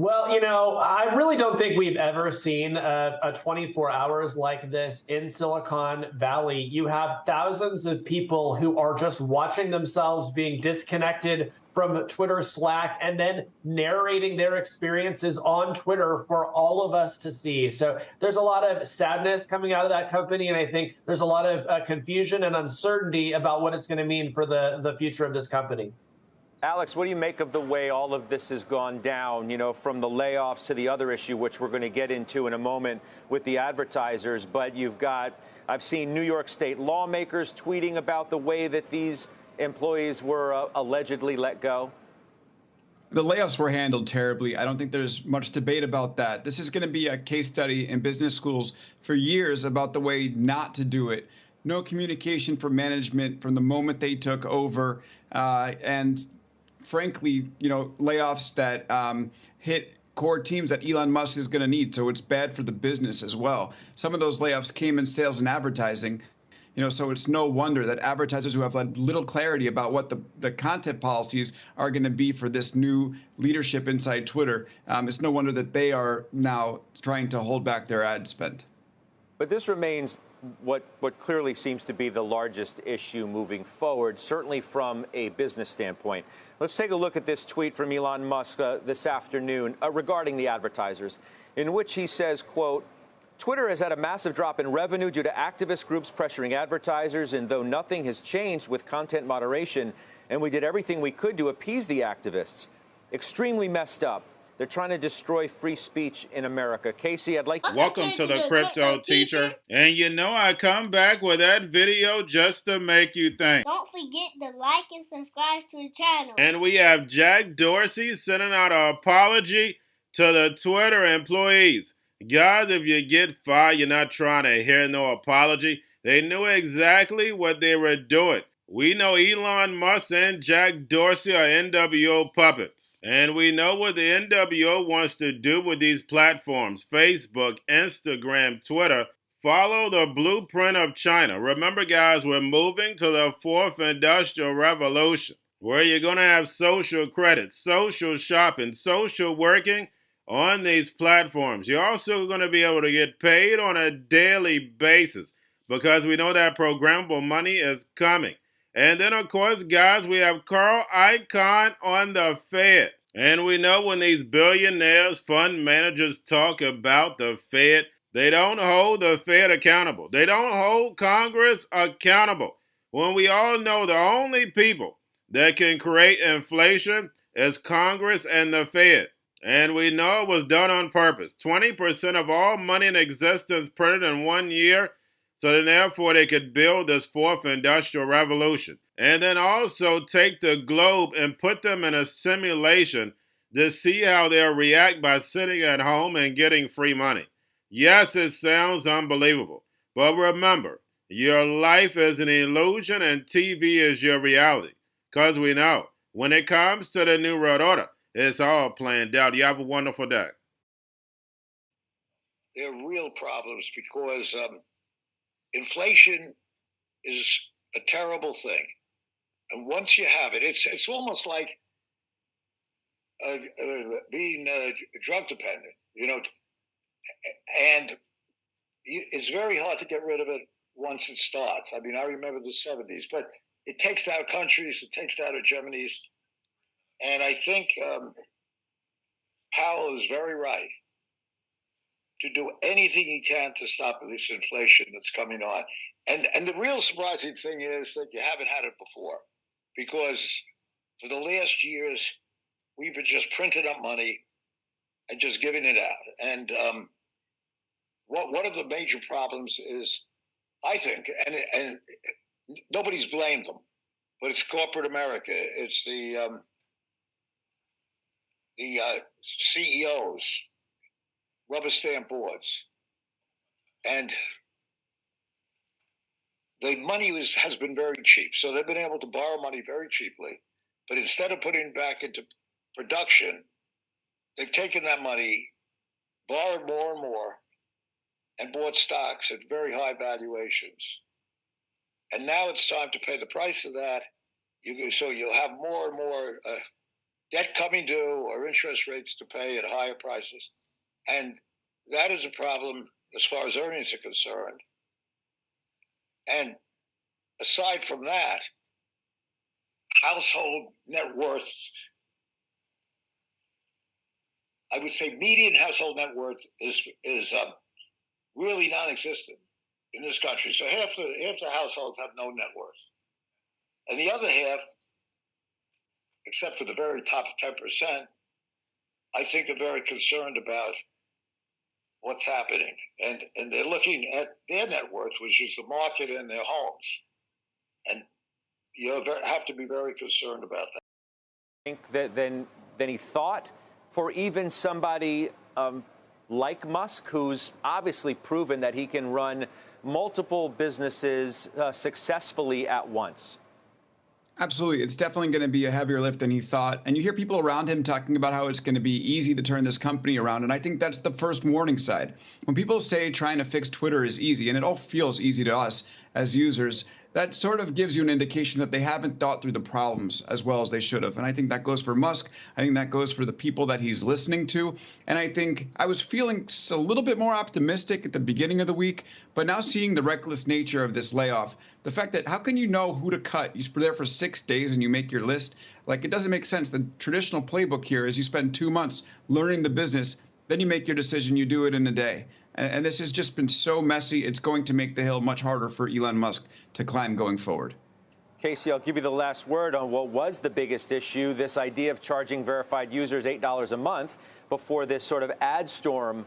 Well, I really don't think we've ever seen a 24 hours like this in Silicon Valley. You have thousands of people who are just watching themselves being disconnected from Twitter Slack and then narrating their experiences on Twitter for all of us to see. So there's a lot of sadness coming out of that company. And I think there's a lot of confusion and uncertainty about what it's going to mean for the future of this company. Alex, what do you make of the way all of this has gone down, from the layoffs to the other issue, which we're going to get into in a moment with the advertisers? But I've seen New York State lawmakers tweeting about the way that these employees were allegedly let go. The layoffs were handled terribly. I don't think there's much debate about that. This is going to be a case study in business schools for years about the way not to do it. No communication from management from the moment they took over, and frankly, layoffs that hit core teams that Elon Musk is going to need. So it's bad for the business as well. Some of those layoffs came in sales and advertising. So it's no wonder that advertisers who have little clarity about what the content policies are going to be for this new leadership inside Twitter, it's no wonder that they are now trying to hold back their ad spend. But this remains what clearly seems to be the largest issue moving forward, certainly from a business standpoint. Let's take a look at this tweet from Elon Musk this afternoon regarding the advertisers, in which he says, quote, Twitter has had a massive drop in revenue due to activist groups pressuring advertisers, and though nothing has changed with content moderation, and we did everything we could to appease the activists, extremely messed up. They're trying to destroy free speech in America. Casey, I'd like to... Welcome to the Cryptoteacher. And I come back with that video just to make you think. Don't forget to like and subscribe to the channel. And we have Jack Dorsey sending out an apology to the Twitter employees. Guys, if you get fired, you're not trying to hear no apology. They knew exactly what they were doing. We know Elon Musk and Jack Dorsey are NWO puppets. And we know what the NWO wants to do with these platforms, Facebook, Instagram, Twitter. Follow the blueprint of China. Remember, guys, we're moving to the fourth industrial revolution, where you're going to have social credit, social shopping, social working on these platforms. You're also going to be able to get paid on a daily basis because we know that programmable money is coming. And then, of course, guys, we have Carl Icahn on the Fed. And we know when these billionaires, fund managers talk about the Fed, they don't hold the Fed accountable. They don't hold Congress accountable. When we all know the only people that can create inflation is Congress and the Fed. And we know it was done on purpose. 20% of all money in existence printed in 1 year, so then therefore they could build this fourth industrial revolution. And then also take the globe and put them in a simulation to see how they'll react by sitting at home and getting free money. Yes, it sounds unbelievable. But remember, your life is an illusion and TV is your reality. Because we know, when it comes to the New World Order, it's all planned out. You have a wonderful day. There are real problems because inflation is a terrible thing. And once you have it, it's almost like being drug dependent, and it's very hard to get rid of it once it starts. I mean, I remember the 70s, but it takes out countries, it takes out hegemonies. And I think Powell is very right to do anything he can to stop this inflation that's coming on. And the real surprising thing is that you haven't had it before, because for the last years, we've been just printing up money and just giving it out. And one of the major problems is, I think, and nobody's blamed them, but it's corporate America. It's the CEOs, rubber stamp boards, and the money has been very cheap. So they've been able to borrow money very cheaply. But instead of putting it back into production, they've taken that money, borrowed more and more, and bought stocks at very high valuations. And now it's time to pay the price of that. So you'll have more and more debt coming due or interest rates to pay at higher prices. And that is a problem as far as earnings are concerned. And aside from that, household net worth, I would say median household net worth is really non-existent in this country. So half the households have no net worth. And the other half, except for the very top 10%, I think are very concerned about what's happening. And they're looking at their net worth, which is the market in their homes. And you have to be very concerned about that. I think that than he thought for even somebody like Musk, who's obviously proven that he can run multiple businesses successfully at once. Absolutely. It's definitely going to be a heavier lift than he thought. And you hear people around him talking about how it's going to be easy to turn this company around. And I think that's the first warning side. When people say trying to fix Twitter is easy, and it all feels easy to us as users, that sort of gives you an indication that they haven't thought through the problems as well as they should have. And I think that goes for Musk. I think that goes for the people that he's listening to. And I think I was feeling a little bit more optimistic at the beginning of the week, but now seeing the reckless nature of this layoff, the fact that how can you know who to cut? You're there for 6 days and you make your list. Like, it doesn't make sense. The traditional playbook here is you spend 2 months learning the business, then you make your decision, you do it in a day. And this has just been so messy. It's going to make the hill much harder for Elon Musk to climb going forward. Casey, I'll give you the last word on what was the biggest issue, this idea of charging verified users $8 a month before this sort of ad storm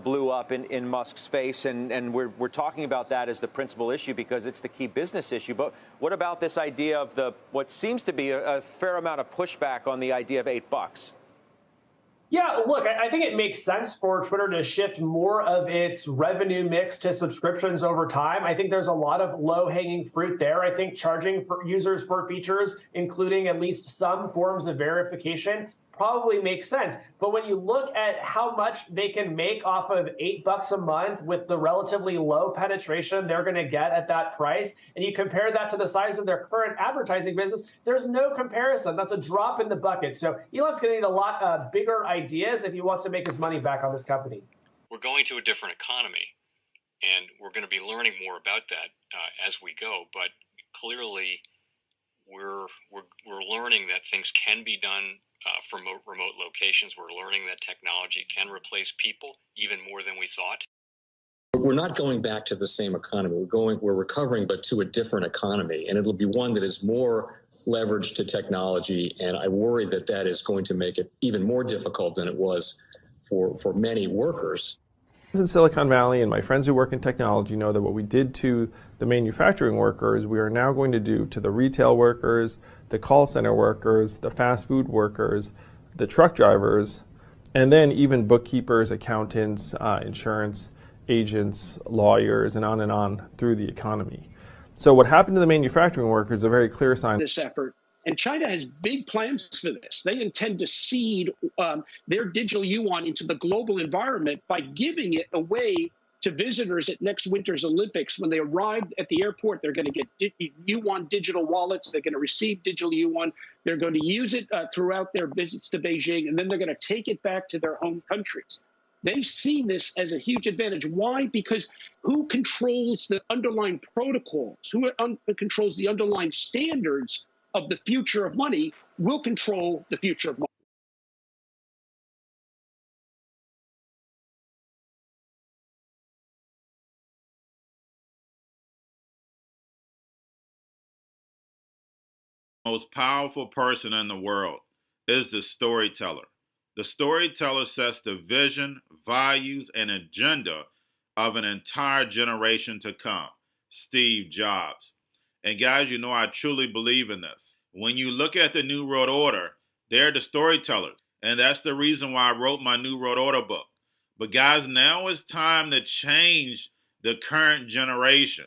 blew up in Musk's face. And we're talking about that as the principal issue because it's the key business issue. But what about this idea of what seems to be a fair amount of pushback on the idea of $8? Yeah, look, I think it makes sense for Twitter to shift more of its revenue mix to subscriptions over time. I think there's a lot of low-hanging fruit there. I think charging for users for features, including at least some forms of verification, probably makes sense. But when you look at how much they can make off of $8 a month with the relatively low penetration they're going to get at that price, and you compare that to the size of their current advertising business, there's no comparison. That's a drop in the bucket. So Elon's going to need a lot bigger ideas if he wants to make his money back on this company. We're going to a different economy, and we're going to be learning more about that as we go. But clearly, we're learning that things can be done from remote locations. We're learning that technology can replace people even more than we thought. We're not going back to the same economy. We're recovering, but to a different economy, and it'll be one that is more leveraged to technology. And I worry that is going to make it even more difficult than it was for many workers. In Silicon Valley, and my friends who work in technology know that what we did to the manufacturing workers, we are now going to do to the retail workers, the call center workers, the fast food workers, the truck drivers, and then even bookkeepers, accountants, insurance agents, lawyers, and on through the economy. So what happened to the manufacturing workers is a very clear sign. This effort. And China has big plans for this. They intend to seed their digital yuan into the global environment by giving it away to visitors at next winter's Olympics. When they arrive at the airport, they're going to get yuan digital wallets. They're going to receive digital yuan. They're going to use it throughout their visits to Beijing, and then they're going to take it back to their home countries. They see this as a huge advantage. Why? Because who controls the underlying protocols, who controls the underlying standards of the future of money will control the future of money. Most powerful person in the world is the storyteller. The storyteller sets the vision, values, and agenda of an entire generation to come. Steve Jobs. And guys, you know I truly believe in this. When you look at the New World Order, they're the storytellers. And that's the reason why I wrote my New World Order book. But guys, now it's time to change the current generation.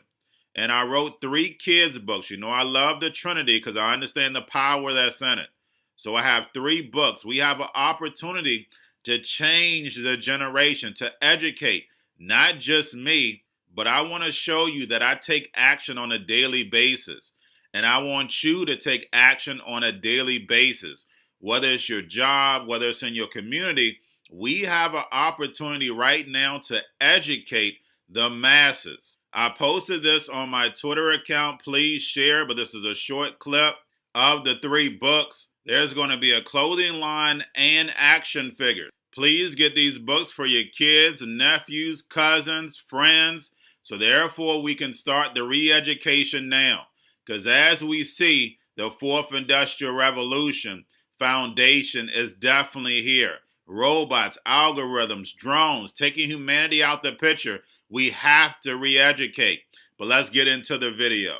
And I wrote 3 kids' books. You know, I love the Trinity because I understand the power that's in it. So I have 3 books. We have an opportunity to change the generation, to educate, not just me, but I want to show you that I take action on a daily basis. And I want you to take action on a daily basis. whether it's your job, whether it's in your community, we have an opportunity right now to educate the masses. I posted this on my Twitter account. Please share, but this is a short clip of the 3 books. There's going to be a clothing line and action figures. Please get these books for your kids, nephews, cousins, friends, so therefore we can start the re-education now. Because as we see, the 4th Industrial Revolution foundation is definitely here. Robots, algorithms, drones, taking humanity out the picture. We have to re-educate. But let's get into the video.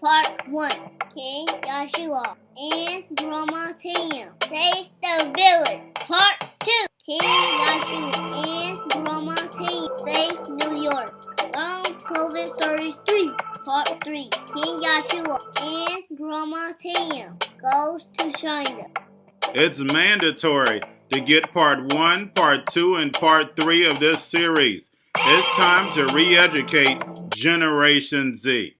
Part 1. King Joshua and Grandma Tam save the village. Part 2. King Joshua and Grandma Tam save New York from COVID stories 3. Part 3. King Joshua and Grandma Tam goes to China. It's mandatory to get part 1, part 2, and part 3 of this series. It's time to re-educate Generation Z.